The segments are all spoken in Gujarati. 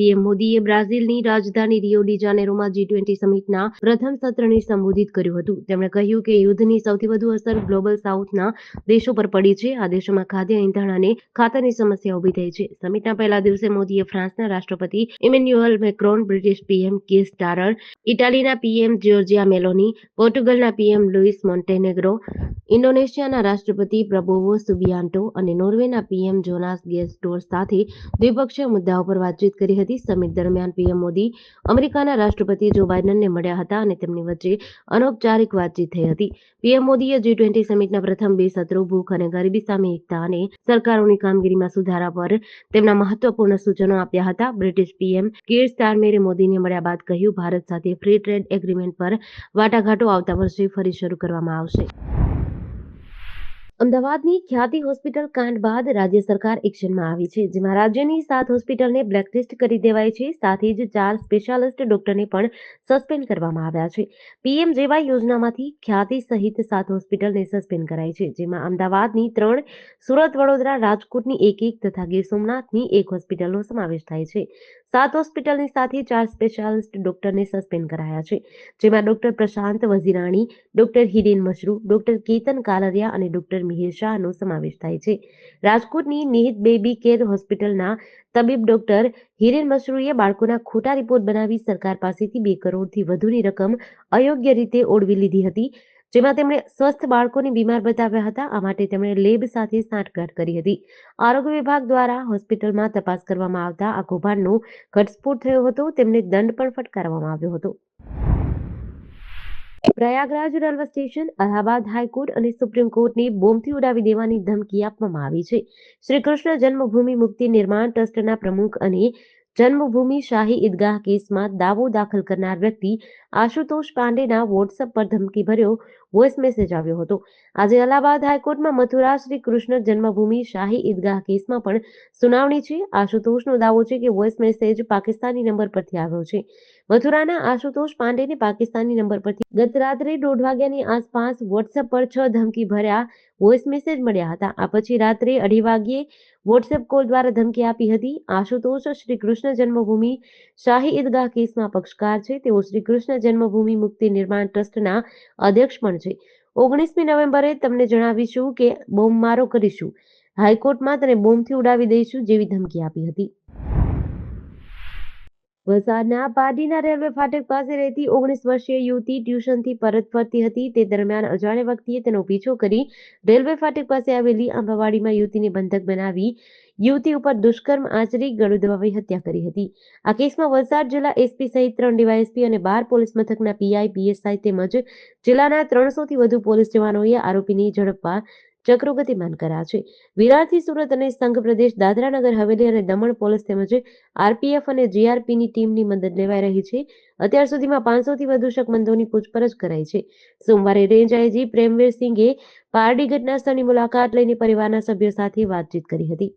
પીએમ મોદીએ બ્રાઝિલની રાજધાની રિયો ડી જાનેરોમાં G20 સમિટના પ્રથમ સત્રને સંબોધિત કર્યું હતું. તેમણે કહ્યું કે યુદ્ધની સૌથી વધુ અસર ગ્લોબલ સાઉથના દેશો પર પડી છે. આ દેશોમાં ખાદ્ય, ઇંધણ અને ખાતરની સમસ્યા ઊભી થઈ છે. સમિટના પહેલા દિવસે મોદીએ ફ્રાન્સના રાષ્ટ્રપતિ Emmanuel Macron, British PM Keir Starmer, ઇટાલીના પીએમ જ્યોર્જિયા મેલોની, પોર્ટુગલના પીએમ લુઇસ મોન્ટેનેગ્રો, ઇન્ડોનેશિયાના રાષ્ટ્રપતિ પ્રબોવો સુબિયાન્ટો અને નોર્વેના પીએમ જોનાસ ગેસ્ટોર સાથે દ્વિપક્ષીય મુદ્દાઓ પર વાતચીત કરી હતી. સમિટ દરમિયાન પીએમ મોદી અમેરિકાના રાષ્ટ્રપતિ જો બાઇડનને મળ્યા હતા અને તેમની વચ્ચે અનૌપચારિક વાતચીત થઈ હતી. પીએમ મોદીએ G20 સમિટના પ્રથમ બે સત્રો ભૂખ અને ગરીબી સામે એકતા અને સરકારોની કામગીરીમાં સુધારા પર તેમના મહત્વપૂર્ણ સૂચનો આપ્યા હતા. બ્રિટિશ પીએમ કીર સ્ટારમેરે મોદીને મળ્યા બાદ કહ્યું, ભારત સાથે ફ્રી ટ્રેડ એગ્રીમેન્ટ પર વાટાઘાટો આવતા વર્ષે ફરી શરૂ કરવામાં આવશે. અમદાવાદની ખ્યાતિ હોસ્પિટલ કાંડ બાદ રાજ્ય સરકાર એક્શનમાં આવી છે, જેમાં રાજ્યની 7 હોસ્પિટલને બ્લેકલિસ્ટ કરી દેવાઈ છે. સાથે જ 4 સ્પેશિયાલિસ્ટ ડોક્ટરને પણ સસ્પેન્ડ કરવામાં આવ્યા છે. પીએમજેવાય યોજનામાંથી ખ્યાતિ સહિત 7 હોસ્પિટલને સસ્પેન્ડ કરાઈ છે, જેમાં અમદાવાદની 3, સુરત, વડોદરા, રાજકોટની 1 તથા ગીર સોમનાથની 1 હોસ્પિટલનો સમાવેશ થાય છે. 7 હોસ્પિટલની સાથે 4 સ્પેશિયાલિસ્ટ ડોક્ટરને સસ્પેન્ડ કરાયા છે, જેમાં ડોક્ટર પ્રશાંત વઝીરાણી, ડોક્ટર હિરેન મશરૂ, ડોક્ટર કેતન કાલરિયા અને ડોક્ટર મિહિર શાહનો સમાવેશ થાય છે. રાજકોટની નિહિત બેબી કેર હોસ્પિટલના તબીબ ડોક્ટર હિરેન મશરૂએ બાળકોના ખોટા રિપોર્ટ બનાવી સરકાર પાસેથી 2 કરોડથી વધુની રકમ અયોગ્ય રીતે ઓળવી લીધી હતી, જેમાં તેમણે સ્વસ્થ બાળકોને બીમાર બતાવ્યા હતા. આ માટે તેમણે લેબ સાથે સાંઠગાંઠ કરી હતી. આરોગ્ય વિભાગ દ્વારા હોસ્પિટલમાં તપાસ કરવામાં આવતા આ કૌભાંડનો ઘટસ્ફોટ થયો હતો. તેમને દંડ પણ ફટકારવામાં આવ્યો હતો. Prayagraj railway station, Allahabad high court અને સુપ્રીમ કોર્ટને બોમ્બથી ઉડાવી દેવાની ધમકી આપવામાં આવી છે. શ્રી કૃષ્ણ જન્મભૂમિ મુક્તિ નિર્માણ ટ્રસ્ટના પ્રમુખ અને જન્મભૂમિ શાહી ઈદગાહ કેસમાં દાવો દાખલ કરનાર વ્યક્તિ આશુતોષ પાંડેના વોટ્સએપ પર ધમકીભર્યો વોઇસ મેસેજ આવ્યો હતો. આજે અલ્હાબાદ હાઈકોર્ટમાં મથુરા શ્રી કૃષ્ણ જન્મભૂમિ શાહી ઈદગાહ કેસમાં પણ સુનાવણી છે. આશુતોષનો દાવો છે કે વોઇસ મેસેજ પાકિસ્તાની નંબર પરથી આવ્યો છે. મથુરાના આશુતોષ પાંડેને પાકિસ્તાની નંબર પરથી ગત રાત્રે 1:30 વાગ્યાની આસપાસ વોટ્સએપ પર 6 ધમકી ભર્યા વોઇસ મેસેજ મળ્યા હતા. આ પછી રાત્રે 2:30 વાગ્યે વોટ્સએપ કોલ દ્વારા ધમકી આપી હતી. આશુતોષ શ્રી કૃષ્ણ જન્મભૂમિ શાહી ઈદગાહ કેસમાં પક્ષકાર છે. તેઓ શ્રી કૃષ્ણ જન્મભૂમિ મુક્તિ નિર્માણ ટ્રસ્ટના અધ્યક્ષ પણ છે. 19મી નવેમ્બરે તમને જણાવીશું કે બોમ્બમારો કરીશું, હાઈકોર્ટમાં તને બોમ્બથી ઉડાવી દઈશું જેવી ધમકી આપી હતી. વલસાડના પારડીના રેલવે ફાટક પાસે રહેતી 19 વર્ષીય યુવતી ટ્યુશનથી પરત ફરતી હતી. તે દરમિયાન અજાણ્યા વ્યક્તિએ તેનો પીછો કરી રેલવે ફાટક પાસે આવેલી આંબાવાડીમાં યુવતીને બંધક બનાવી યુવતી ઉપર દુષ્કર્મ આચરી ગળું દબાવી હત્યા કરી હતી. આ કેસમાં વલસાડ જિલ્લા એસપી સહિત 3 ડીવાયએસપી અને 12 પોલીસ મથકના પીઆઈ, પીએસઆઈ તેમજ જિલ્લાના 300થી વધુ પોલીસ જવાનોએ આરોપીને ઝડપવા ચક્રો ગતિમાન કર્યા છે. વિરારથી સુરત અને સંઘ પ્રદેશ દાદરા નગર હવેલી અને દમણ પોલીસ તેમજ આરપીએફ અને જીઆરપીની ટીમની મદદ લેવાઈ રહી છે. અત્યાર સુધીમાં 500થી વધુ શકમંદોની પૂછપરછ કરાઈ છે. સોમવારે રેન્જ આઈજી પ્રેમવીર સિંઘે પારડી ઘટના સ્થળની મુલાકાત લઈને પરિવારના સભ્યો સાથે વાતચીત કરી હતી.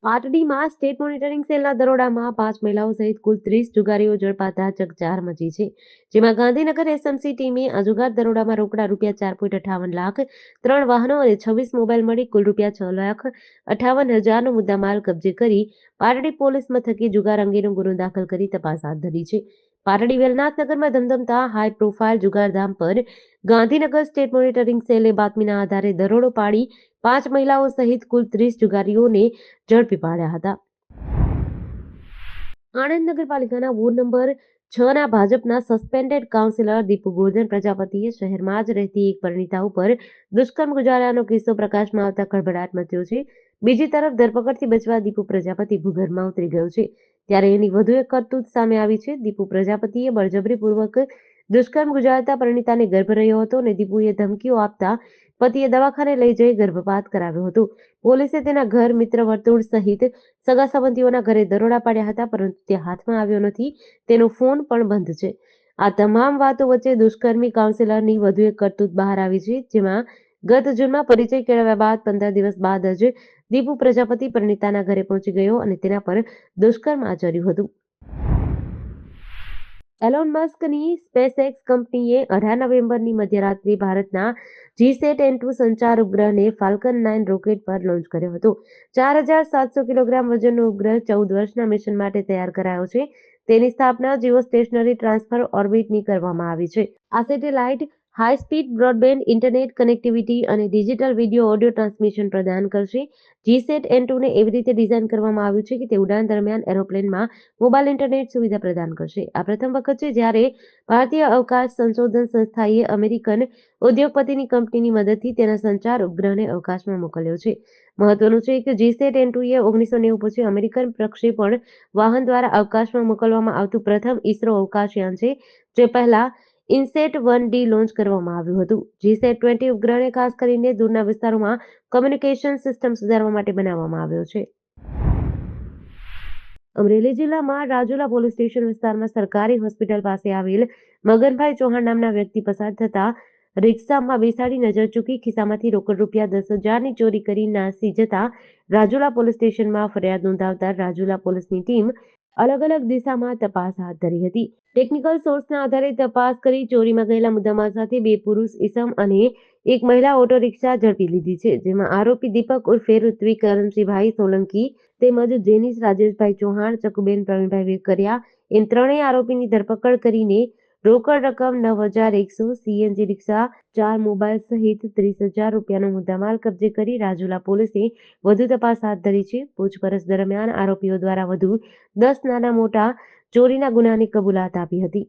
પાટડીમાં સ્ટેટ મોનિટરિંગ સેલના દરોડામાં 5 મહિલાઓ સહિત કુલ 30 જુગારીઓ ઝડપાતા ચકચાર મચી છે. જેમાં ગાંધીનગર એસએમસી ટીમે આ જુગાર દરોડામાં રોકડા ₹4.58 લાખ, 3 વાહનો અને 26 મોબાઈલ મળી કુલ ₹6,58,000નો મુદ્દામાલ કબજે કરી પાટડી પોલીસ મથકે જુગાર અંગેનો ગુનો દાખલ કરી તપાસ હાથ ધરી છે. પાટડી વેલનાથનગરમાં ધમધમતા હાઈ પ્રોફાઇલ જુગારધામ પર ગાંધીનગર સ્ટેટ મોનિટરિંગ સેલે બાતમીના આધારે દરોડો પાડી 5 મહિલાઓ સહિત કુલ 30 જુગારીઓને ઝડપી પાડ્યા હતા. આણંદ નગરપાલિકાના વોર્ડ નંબર 6ના ભાજપના સસ્પેન્ડેડ કાઉન્સિલર દીપુ ગોરધન પ્રજાપતિએ શહેરમાં જ રહેતી એક પરિણીતા ઉપર દુષ્કર્મ ગુજાર્યાનો કિસ્સો પ્રકાશમાં આવતા ખળભળાટ મચ્યો છે. બીજી તરફ ધરપકડથી બચવા દીપુ પ્રજાપતિ ભૂગર્ભમાં ઉતરી ગયો છે, ત્યારે એની વધુ એક કરતૂત સામે આવી છે. દીપુ પ્રજાપતિએ બળજબરીપૂર્વક દુષ્કર્મ ગુજારતા પરિણીતાને ગર્ભ રહ્યો હતો અને દીપુએ ધમકીઓ આપતા પતિએ દવાખાને લઈ જઈ ગર્ભપાત કરાવ્યો હતો. પોલીસે તેના ઘર, મિત્ર વર્તુળ સહિત સગા સંબંધીઓના ઘરે દરોડા પાડ્યા હતા, પરંતુ તે હાથમાં આવ્યો નથી. તેનો ફોન પણ બંધ છે. આ તમામ વાતો વચ્ચે દુષ્કર્મી કાઉન્સિલરની વધુ એક કરતૂત બહાર આવી છે, જેમાં ગત જૂનમાં પરિચય કેળવ્યા બાદ 15 દિવસ બાદ જ દીપુ પ્રજાપતિ પરિણીતાના ઘરે પહોંચી ગયો અને તેના પર દુષ્કર્મ આચર્યું હતું. એલોન મસ્કની સ્પેસએક્સ કંપનીએ 18 નવેમ્બરની મધ્યરાત્રિએ ભારતના GSAT-N2 સંચાર ઉપગ્રહને ફાલ્કન 9 રોકેટ પર લોન્ચ કર્યો હતો. 4,700 કિલોગ્રામ વજનનો ઉપગ્રહ 14 વર્ષના મિશન માટે તૈયાર કરાયો છે. તેની સ્થાપના જીઓસ્ટેશનરી ટ્રાન્સફર ઓર્બિટની કરવામાં આવી છે. આ satellite high speed broadband internet connectivity અને ડિજિટલ વિડિયો ઓડિયો ટ્રાન્સમિશન પ્રદાન કરશે. GSAT-N2ને એવી રીતે ડિઝાઇન કરવામાં આવ્યું છે કે તે ઉડાન દરમિયાન એરોપ્લેનમાં મોબાઈલ ઇન્ટરનેટ સુવિધા પ્રદાન કરશે. આ પ્રથમ વખત છે જ્યારે ભારતીય અવકાશ સંશોધન સંસ્થાએ અમેરિકન ઉદ્યોગપતિની કંપનીની મદદથી તેના સંચાર ઉપગ્રહને અવકાશમાં મોકલ્યો છે. મહત્વનું છે કે GSAT-N2 1990 પછી અમેરિકન પ્રક્ષેપણ વાહન દ્વારા અવકાશમાં મોકલવામાં આવતું પ્રથમ ઇસરો અવકાશયાન છે, જે પહેલા INSAT-1D લોન્ચ કરવામાં આવ્યું હતું. GSAT-20 ઉપગ્રહને ખાસ કરીને દૂરના વિસ્તારોમાં કમ્યુનિકેશન સિસ્ટમ સુધારવા માટે બનાવવામાં આવ્યો છે. અમરેલી જિલ્લામાં રાજુલા પોલીસ સ્ટેશન વિસ્તારમાં સરકારી હોસ્પિટલ પાસે આવેલ મગનભાઈ ચૌહાણ નામના વ્યક્તિ પસાર થતા રિક્ષામાં બેસાડી નજર ચૂકી ખિસ્સામાંથી રોકડ રૂપિયા 10,000ની ચોરી કરી નાસી જતા રાજુલા પોલીસ સ્ટેશનમાં ફરિયાદ નોંધાવતા રાજુલા પોલીસની ટીમ અલગ અલગ દિશામાં તપાસ હાથ ધરી હતી. ટેકનિકલ સોર્સના આધારે તપાસ કરી ચોરીમાં ગયેલા મુદ્દામાલ સાથે 2 પુરુષ ઇસમ અને એક મહિલા ઓટો રિક્ષા ઝડપી લીધી છે, જેમાં આરોપી દીપક ઉર્ફે ઋત્વિક કરમશીભાઈ સોલંકી તેમજ જેનિસ રાજેશભાઈ ચૌહાણ, ચકુબેન પ્રવીણભાઈ વેકરિયા એમ ત્રણેય આરોપીની ધરપકડ કરીને રોકડ રકમ 9,100, CNG રિક્ષા, 4 મોબાઈલ સહિત 30,000 રૂપિયાનો મુદ્દામાલ કબજે કરી રાજુલા પોલીસે વધુ તપાસ હાથ ધરી છે. પૂછપરછ દરમિયાન આરોપીઓ દ્વારા વધુ 10 નાના મોટા ચોરીના ગુનાની કબૂલાત આપી હતી.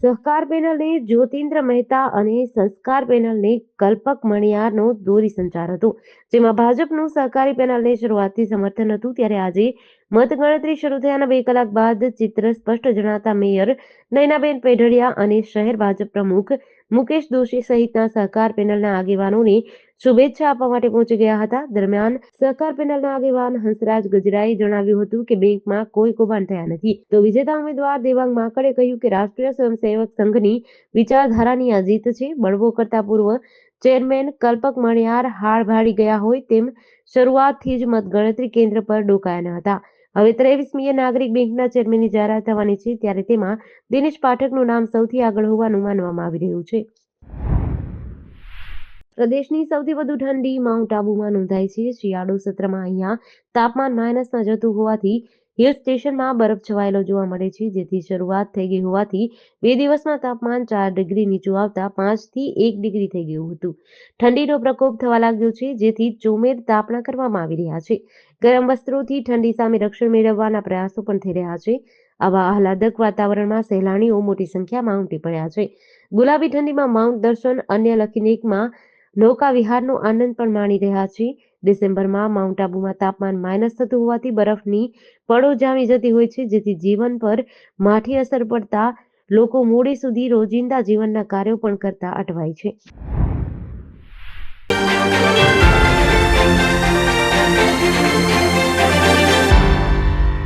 સહકાર પેનલને જ્યોતિન્દ્ર મહેતા અને સંસ્કાર પેનલને કલ્પક મણિયારનો દોરી સંચાર હતો, જેમાં ભાજપનું સહકારી પેનલને શરૂઆતથી સમર્થન હતું. ત્યારે આજે મતગણતરી શરૂ થયાના 2 કલાક બાદ ચિત્ર સ્પષ્ટ જણાતા મેયર નયનાબેન પેઢડિયા અને શહેર ભાજપ પ્રમુખ મુકેશ દોશી સહિતના સહકાર પેનલના આગેવાનોને શુભેચ્છા આપવા માટે પહોંચી ગયા હતા. દરમિયાન સહકાર પેનલના આગેવાન હંસરાજ ગજરાએ જણાવ્યું હતું કે બેંકમાં કોઈ કૌભાંડ થયા નથી. તો વિજેતા ઉમેદવાર દેવાંગ માકડે કહ્યું કે રાષ્ટ્રીય સ્વયંસેવક સંઘની વિચારધારાની આ જીત છે. બળવો કરતા પૂર્વ ચેરમેન કલ્પક મણિયાર હાડ ભાડી ગયા હોય તેમ શરૂઆતથી જ મતગણતરી કેન્દ્ર પર ડોકાયા ન હતા. હવે 23મીએ નાગરિક બેંકના ચેરમેનની જાહેરાત થવાની છે, ત્યારે તેમાં દિનેશ પાઠકનું નામ સૌથી આગળ હોવાનું માનવામાં આવી રહ્યું છે. પ્રદેશની સૌથી વધુ ઠંડી માઉન્ટ આબુમાં નોંધાઈ છે. શિયાળુ સત્રમાં અહીંયા તાપમાન માઇનસમાં જતું હોવાથી હિલ સ્ટેશનમાં બરફ છવાયેલો જોવા મળે છે, જેથી શરૂઆત થઈ ગઈ હોવાથી 2 દિવસમાં તાપમાન 4 ડિગ્રી નીચું આવતા 5 થી 1 ડિગ્રી થઈ ગયું હતું. ઠંડીનો પ્રકોપ થવા લાગ્યો છે, જેથી ચોમેર તાપણા કરવામાં આવી રહ્યા છે. ગરમ વસ્ત્રોથી ઠંડી સામે રક્ષણ મેળવવાના પ્રયાસો પણ થઈ રહ્યા છે. આવા આહલાદક વાતાવરણમાં સહેલાણીઓ મોટી સંખ્યામાં ઉમટી પડ્યા છે. ગુલાબી ઠંડીમાં માઉન્ટ દર્શન, અન્ય લખીનેકમાં નૌકા વિહારનો આનંદ પણ માણી રહ્યા છે. ડિસેમ્બરમાં માઉન્ટ આબુમાં તાપમાન માઇનસ થતું હોવાથી બરફની પડો જામી જતી હોય છે, જેથી જીવન પર માઠી અસર પડતા લોકો મોડે સુધી રોજિંદા જીવનના કાર્યો પણ કરતા અટવાય છે.